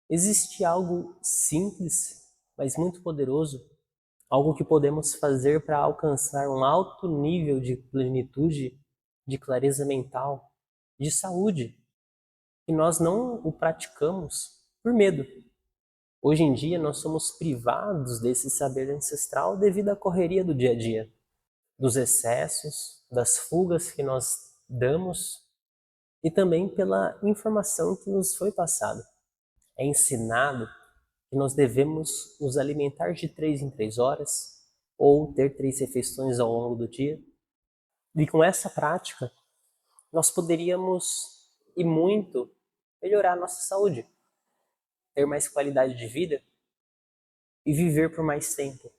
Existe algo simples, mas muito poderoso, algo que podemos fazer para alcançar um alto nível de plenitude, de clareza mental, de saúde, e nós não o praticamos por medo. Hoje em dia nós somos privados desse saber ancestral devido à correria do dia a dia, dos excessos, das fugas que nós damos e também pela informação que nos foi passada. É ensinado que nós devemos nos alimentar de 3 em 3 horas ou ter 3 refeições ao longo do dia. E com essa prática, nós poderíamos e muito melhorar a nossa saúde, ter mais qualidade de vida e viver por mais tempo.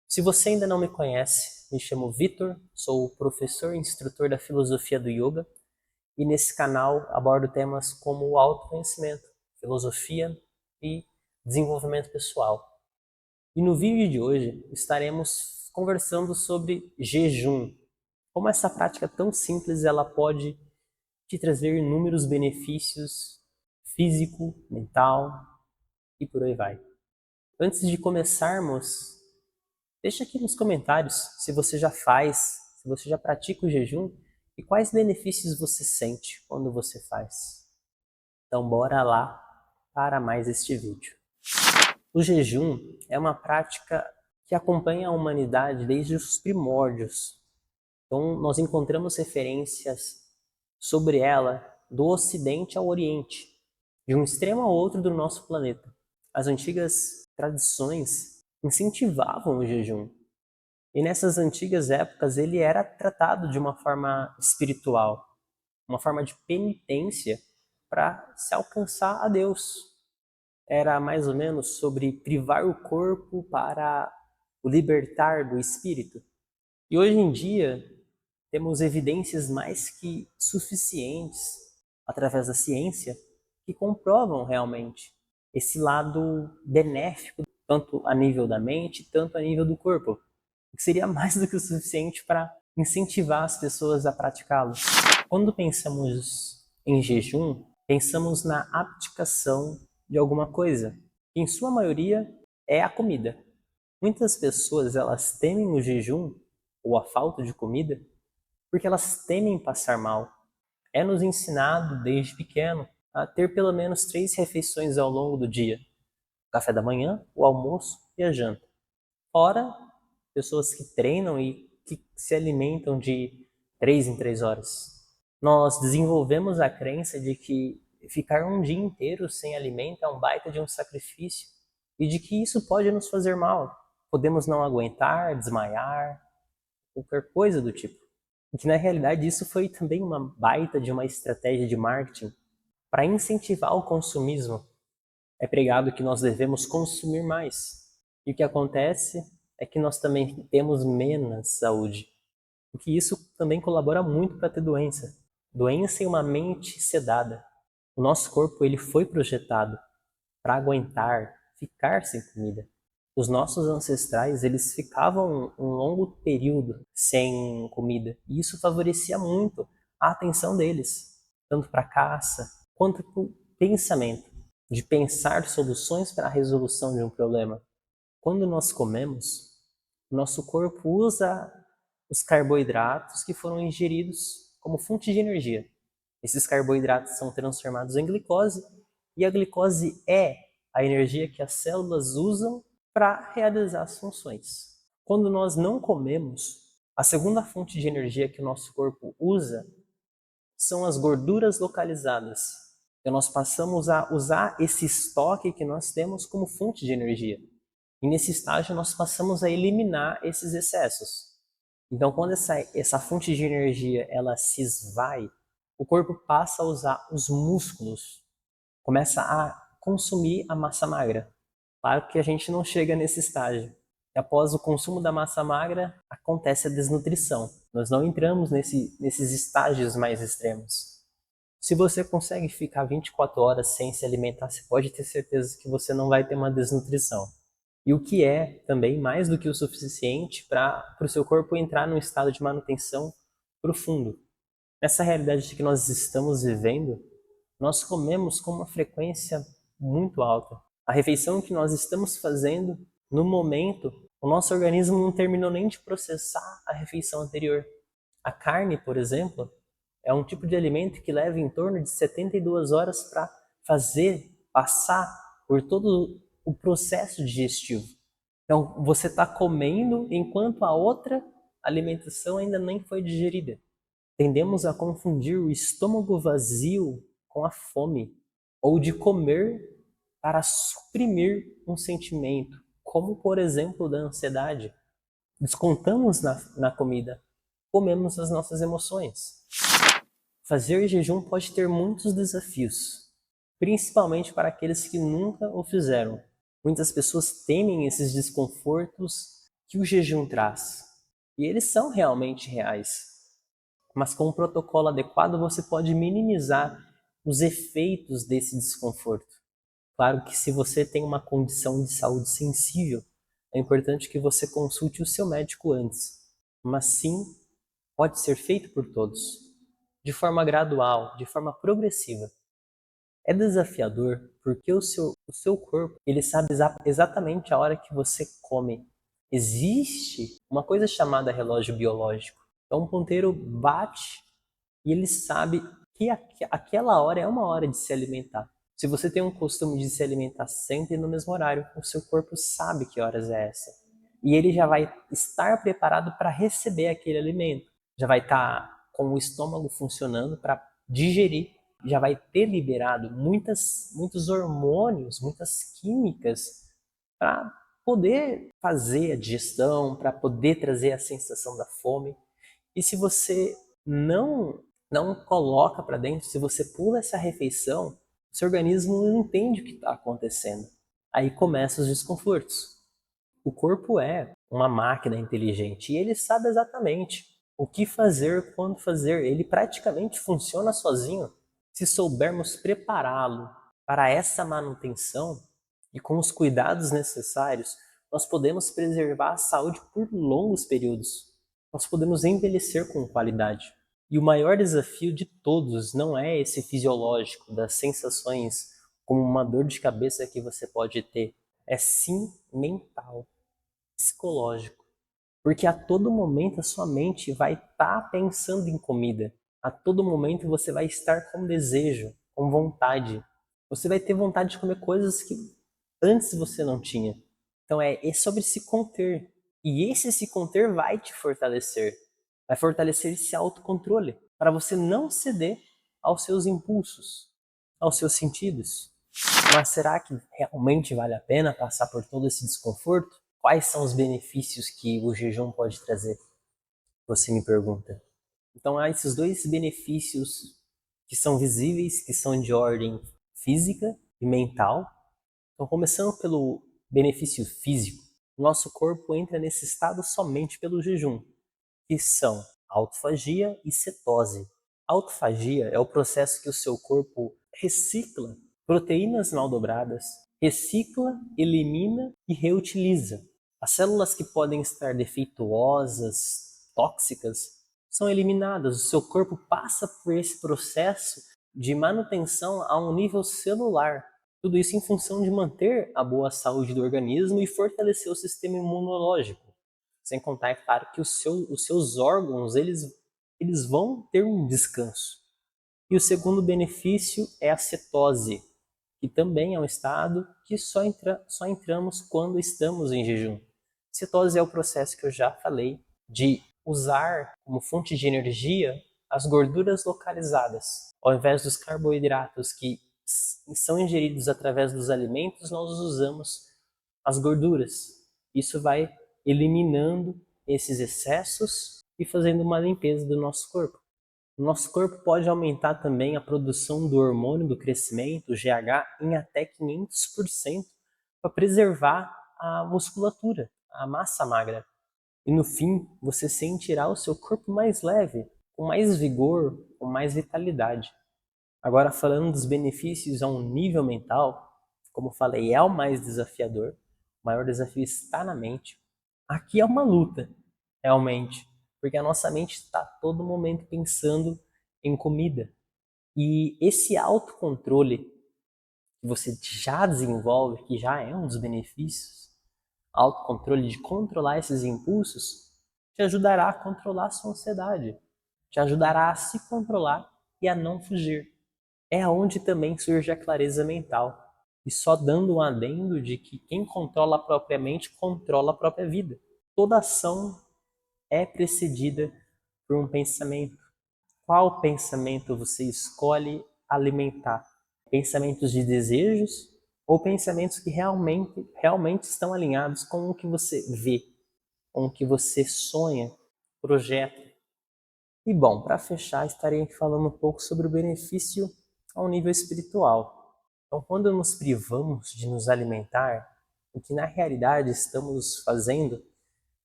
Se você ainda não me conhece, me chamo Vitor, sou professor e instrutor da filosofia do yoga e nesse canal abordo temas como o autoconhecimento, filosofia e desenvolvimento pessoal. E no vídeo de hoje estaremos conversando sobre jejum. Como essa prática tão simples ela pode te trazer inúmeros benefícios físico, mental e por aí vai. Antes de começarmos, deixa aqui nos comentários se você já faz, se você já pratica o jejum e quais benefícios você sente quando você faz. Então bora lá para mais este vídeo. O jejum é uma prática que acompanha a humanidade desde os primórdios. Então nós encontramos referências sobre ela do Ocidente ao Oriente, de um extremo ao outro do nosso planeta. As antigas tradições incentivavam o jejum. E nessas antigas épocas ele era tratado de uma forma espiritual, uma forma de penitência para se alcançar a Deus. Era mais ou menos sobre privar o corpo para o libertar do espírito. E hoje em dia temos evidências mais que suficientes, através da ciência, que comprovam realmente esse lado benéfico, tanto a nível da mente, tanto a nível do corpo, que seria mais do que o suficiente para incentivar as pessoas a praticá-lo. Quando pensamos em jejum, pensamos na abdicação de alguma coisa, que em sua maioria é a comida. Muitas pessoas elas temem o jejum ou a falta de comida porque elas temem passar mal. É nos ensinado desde pequeno a ter pelo menos 3 refeições ao longo do dia: o café da manhã, o almoço e a janta. Fora pessoas que treinam e que se alimentam de 3 em 3 horas. Nós desenvolvemos a crença de que ficar um dia inteiro sem alimento é um baita de um sacrifício e de que isso pode nos fazer mal. Podemos não aguentar, desmaiar, qualquer coisa do tipo. E que na realidade isso foi também uma baita de uma estratégia de marketing para incentivar o consumismo. É pregado que nós devemos consumir mais. E o que acontece é que nós também temos menos saúde. Porque isso também colabora muito para ter doença. Doença em uma mente sedada. O nosso corpo ele foi projetado para aguentar, ficar sem comida. Os nossos ancestrais, eles ficavam um longo período sem comida, e isso favorecia muito a atenção deles, tanto para a caça quanto para o pensamento, de pensar soluções para a resolução de um problema. Quando nós comemos, nosso corpo usa os carboidratos que foram ingeridos como fonte de energia. Esses carboidratos são transformados em glicose, e a glicose é a energia que as células usam para realizar as funções. Quando nós não comemos, a segunda fonte de energia que o nosso corpo usa são as gorduras localizadas. Então nós passamos a usar esse estoque que nós temos como fonte de energia. E nesse estágio nós passamos a eliminar esses excessos. Então quando essa fonte de energia ela se esvai, o corpo passa a usar os músculos, começa a consumir a massa magra. Claro que a gente não chega nesse estágio. E após o consumo da massa magra, acontece a desnutrição. Nós não entramos nesses estágios mais extremos. Se você consegue ficar 24 horas sem se alimentar, você pode ter certeza que você não vai ter uma desnutrição. E o que é também mais do que o suficiente para o seu corpo entrar num estado de manutenção profundo. Nessa realidade que nós estamos vivendo, nós comemos com uma frequência muito alta. A refeição que nós estamos fazendo, no momento, o nosso organismo não terminou nem de processar a refeição anterior. A carne, por exemplo, é um tipo de alimento que leva em torno de 72 horas para passar por todo o processo digestivo. Então, você está comendo enquanto a outra alimentação ainda nem foi digerida. Tendemos a confundir o estômago vazio com a fome, ou de comer para suprimir um sentimento, como por exemplo da ansiedade. Descontamos na comida, comemos as nossas emoções. Fazer jejum pode ter muitos desafios, principalmente para aqueles que nunca o fizeram. Muitas pessoas temem esses desconfortos que o jejum traz, e eles são realmente reais. Mas com um protocolo adequado você pode minimizar os efeitos desse desconforto. Claro que se você tem uma condição de saúde sensível, é importante que você consulte o seu médico antes. Mas sim, pode ser feito por todos, de forma gradual, de forma progressiva. É desafiador porque o seu corpo ele sabe exatamente a hora que você come. Existe uma coisa chamada relógio biológico. Então, um ponteiro bate e ele sabe que aquela hora é uma hora de se alimentar. Se você tem um costume de se alimentar sempre no mesmo horário, o seu corpo sabe que horas é essa. E ele já vai estar preparado para receber aquele alimento. Já vai estar com o estômago funcionando para digerir. Já vai ter liberado muitos hormônios, muitas químicas para poder fazer a digestão, para poder trazer a sensação da fome. E se você não coloca para dentro, se você pula essa refeição, o seu organismo não entende o que está acontecendo. Aí começam os desconfortos. O corpo é uma máquina inteligente e ele sabe exatamente o que fazer, quando fazer. Ele praticamente funciona sozinho. Se soubermos prepará-lo para essa manutenção e com os cuidados necessários, nós podemos preservar a saúde por longos períodos. Nós podemos envelhecer com qualidade. E o maior desafio de todos não é esse fisiológico, das sensações como uma dor de cabeça que você pode ter. É sim mental, psicológico. Porque a todo momento a sua mente vai estar pensando em comida. A todo momento você vai estar com desejo, com vontade. Você vai ter vontade de comer coisas que antes você não tinha. Então é sobre se conter. E esse se conter vai te fortalecer. Vai fortalecer esse autocontrole para você não ceder aos seus impulsos, aos seus sentidos. Mas será que realmente vale a pena passar por todo esse desconforto? Quais são os benefícios que o jejum pode trazer? Você me pergunta. Então há esses dois benefícios que são visíveis, que são de ordem física e mental. Então, começando pelo benefício físico, nosso corpo entra nesse estado somente pelo jejum, que são autofagia e cetose. Autofagia é o processo que o seu corpo recicla proteínas mal dobradas, recicla, elimina e reutiliza. As células que podem estar defeituosas, tóxicas, são eliminadas. O seu corpo passa por esse processo de manutenção a um nível celular. Tudo isso em função de manter a boa saúde do organismo e fortalecer o sistema imunológico. Sem contar, é claro, que os seus órgãos eles vão ter um descanso. E o segundo benefício é a cetose, que também é um estado que só entramos quando estamos em jejum. Cetose é o processo que eu já falei de usar como fonte de energia as gorduras localizadas. Ao invés dos carboidratos que são ingeridos através dos alimentos, nós usamos as gorduras. Isso vai eliminando esses excessos e fazendo uma limpeza do nosso corpo. O nosso corpo pode aumentar também a produção do hormônio do crescimento, o GH, em até 500% para preservar a musculatura, a massa magra. E no fim, você sentirá o seu corpo mais leve, com mais vigor, com mais vitalidade. Agora, falando dos benefícios a um nível mental, como falei, é o mais desafiador. O maior desafio está na mente. Aqui é uma luta, realmente, porque a nossa mente está a todo momento pensando em comida. E esse autocontrole que você já desenvolve, que já é um dos benefícios, autocontrole de controlar esses impulsos, te ajudará a controlar a sua ansiedade, te ajudará a se controlar e a não fugir. É onde também surge a clareza mental. E só dando um adendo de que quem controla a própria mente controla a própria vida. Toda ação é precedida por um pensamento. Qual pensamento você escolhe alimentar? Pensamentos de desejos ou pensamentos que realmente estão alinhados com o que você vê, com o que você sonha, projeta? E bom, para fechar, estarei aqui falando um pouco sobre o benefício ao nível espiritual. Então, quando nos privamos de nos alimentar, o que na realidade estamos fazendo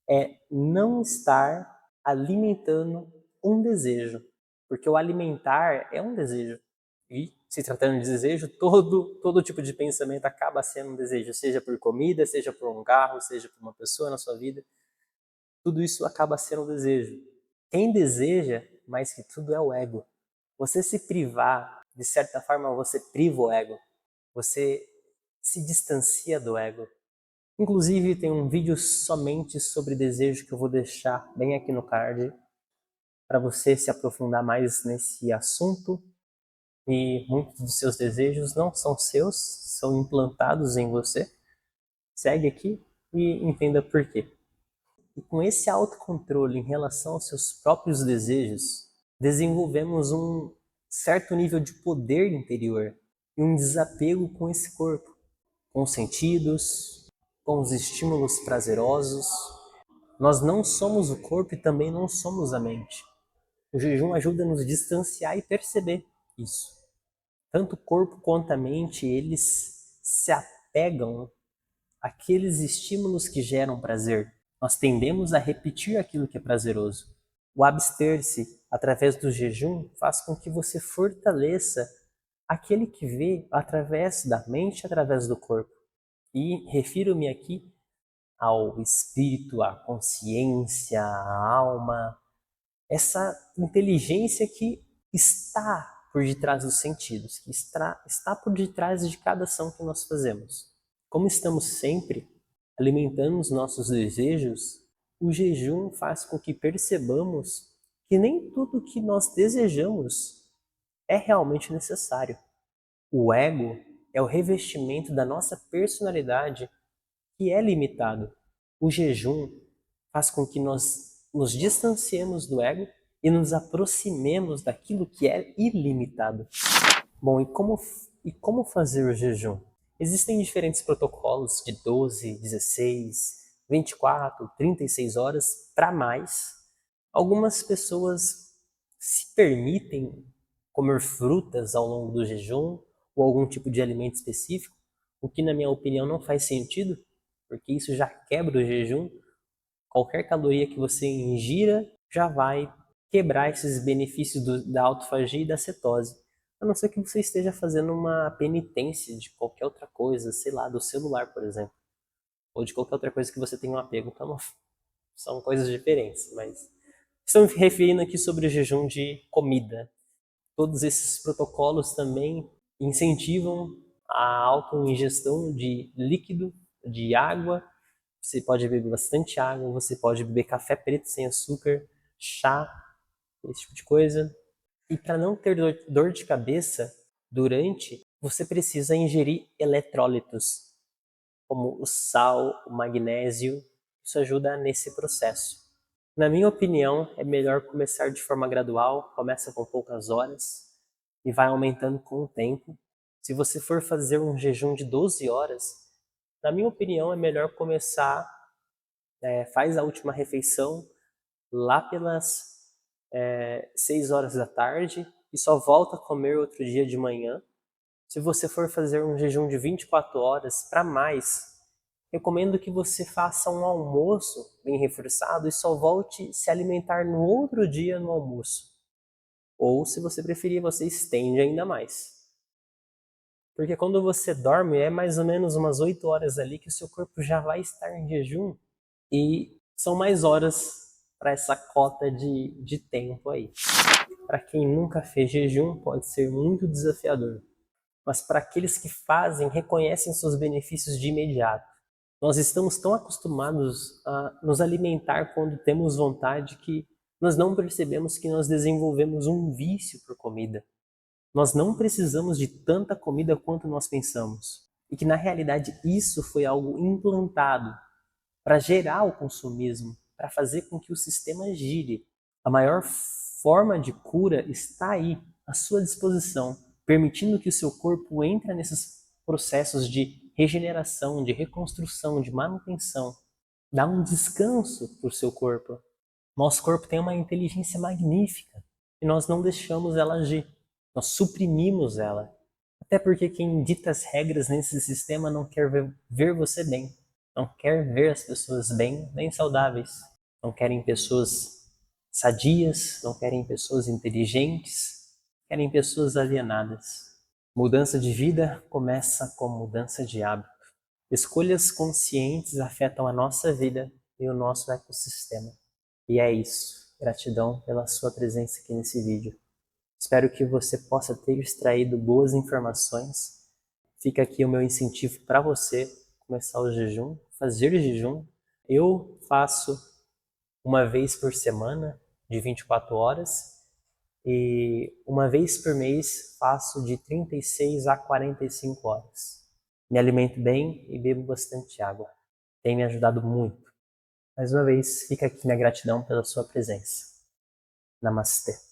é não estar alimentando um desejo, porque o alimentar é um desejo. E, se tratando de desejo, todo tipo de pensamento acaba sendo um desejo, seja por comida, seja por um carro, seja por uma pessoa na sua vida. Tudo isso acaba sendo um desejo. Quem deseja, mais que tudo, é o ego. Você se privar, de certa forma, você priva o ego. Você se distancia do ego. Inclusive, tem um vídeo somente sobre desejo que eu vou deixar bem aqui no card para você se aprofundar mais nesse assunto. E muitos dos seus desejos não são seus, são implantados em você. Segue aqui e entenda por quê. E com esse autocontrole em relação aos seus próprios desejos, desenvolvemos um certo nível de poder interior e um desapego com esse corpo, com os sentidos, com os estímulos prazerosos. Nós não somos o corpo e também não somos a mente. O jejum ajuda a nos distanciar e perceber isso. Tanto o corpo quanto a mente, eles se apegam àqueles estímulos que geram prazer. Nós tendemos a repetir aquilo que é prazeroso. O abster-se através do jejum faz com que você fortaleça aquele que vê através da mente, através do corpo. E refiro-me aqui ao espírito, à consciência, à alma, essa inteligência que está por detrás dos sentidos, que está por detrás de cada ação que nós fazemos. Como estamos sempre alimentando os nossos desejos, o jejum faz com que percebamos que nem tudo que nós desejamos é realmente necessário. O ego é o revestimento da nossa personalidade que é limitado. O jejum faz com que nós nos distanciemos do ego e nos aproximemos daquilo que é ilimitado. Bom, e como fazer o jejum? Existem diferentes protocolos de 12, 16, 24, 36 horas para mais. Algumas pessoas se permitem comer frutas ao longo do jejum ou algum tipo de alimento específico, o que na minha opinião não faz sentido, porque isso já quebra o jejum. Qualquer caloria que você ingira já vai quebrar esses benefícios da autofagia e da cetose. A não ser que você esteja fazendo uma penitência de qualquer outra coisa, sei lá, do celular, por exemplo. Ou de qualquer outra coisa que você tenha um apego. Então, não, são coisas diferentes. Mas estou me referindo aqui sobre o jejum de comida. Todos esses protocolos também incentivam a autoingestão de líquido, de água. Você pode beber bastante água, você pode beber café preto sem açúcar, chá, esse tipo de coisa. E para não ter dor de cabeça durante, você precisa ingerir eletrólitos, como o sal, o magnésio. Isso ajuda nesse processo. Na minha opinião, é melhor começar de forma gradual, começa com poucas horas e vai aumentando com o tempo. Se você for fazer um jejum de 12 horas, na minha opinião, é melhor começar, faz a última refeição lá pelas 6 horas da tarde e só volta a comer outro dia de manhã. Se você for fazer um jejum de 24 horas para mais, recomendo que você faça um almoço bem reforçado e só volte se alimentar no outro dia no almoço. Ou, se você preferir, você estende ainda mais. Porque quando você dorme, é mais ou menos umas 8 horas ali que o seu corpo já vai estar em jejum. E são mais horas para essa cota de tempo aí. Para quem nunca fez jejum, pode ser muito desafiador. mas para aqueles que fazem, reconhecem seus benefícios de imediato. Nós estamos tão acostumados a nos alimentar quando temos vontade que nós não percebemos que nós desenvolvemos um vício por comida. Nós não precisamos de tanta comida quanto nós pensamos. E que na realidade isso foi algo implantado para gerar o consumismo, para fazer com que o sistema gire. A maior forma de cura está aí, à sua disposição, permitindo que o seu corpo entre nesses processos de regeneração, de reconstrução, de manutenção. Dá um descanso para o seu corpo. Nosso corpo tem uma inteligência magnífica e nós não deixamos ela agir. Nós suprimimos ela. Até porque quem dita as regras nesse sistema não quer ver você bem. Não quer ver as pessoas bem, nem saudáveis. Não querem pessoas sadias, não querem pessoas inteligentes, querem pessoas alienadas. Mudança de vida começa com mudança de hábito. Escolhas conscientes afetam a nossa vida e o nosso ecossistema. E é isso. Gratidão pela sua presença aqui nesse vídeo. Espero que você possa ter extraído boas informações. Fica aqui o meu incentivo para você começar o jejum, fazer jejum. Eu faço uma vez por semana, de 24 horas, e uma vez por mês faço de 36 a 45 horas. Me alimento bem e bebo bastante água. Tem me ajudado muito. Mais uma vez, fica aqui minha gratidão pela sua presença. Namastê.